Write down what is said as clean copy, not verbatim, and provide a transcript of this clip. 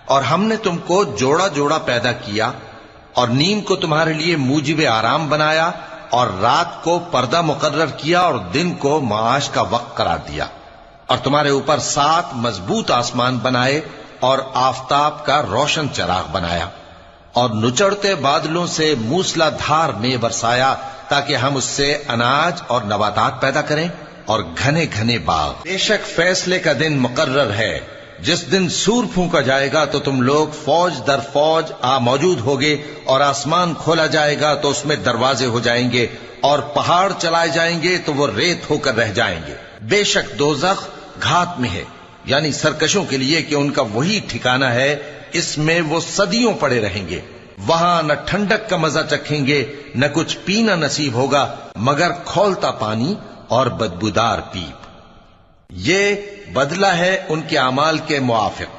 اور ہم نے تم کو جوڑا جوڑا پیدا کیا اور نیم کو تمہارے لیے موجب آرام بنایا اور رات کو پردہ مقرر کیا اور دن کو معاش کا وقت قرار دیا، اور تمہارے اوپر 7 مضبوط آسمان بنائے اور آفتاب کا روشن چراغ بنایا، اور نچڑتے بادلوں سے موسلا دھار میں برسایا تاکہ ہم اس سے اناج اور نباتات پیدا کریں اور گھنے گھنے باغ۔ بے شک فیصلے کا دن مقرر ہے، جس دن سور پھونکا جائے گا تو تم لوگ فوج در فوج موجود ہوگے، اور آسمان کھولا جائے گا تو اس میں دروازے ہو جائیں گے، اور پہاڑ چلائے جائیں گے تو وہ ریت ہو کر رہ جائیں گے۔ بے شک دوزخ گھات میں ہے، یعنی سرکشوں کے لیے کہ ان کا وہی ٹھکانہ ہے، اس میں وہ صدیوں پڑے رہیں گے، وہاں نہ ٹھنڈک کا مزہ چکھیں گے نہ کچھ پینا نصیب ہوگا مگر کھولتا پانی اور بدبودار پیپ۔ یہ بدلہ ہے ان کے اعمال کے موافق۔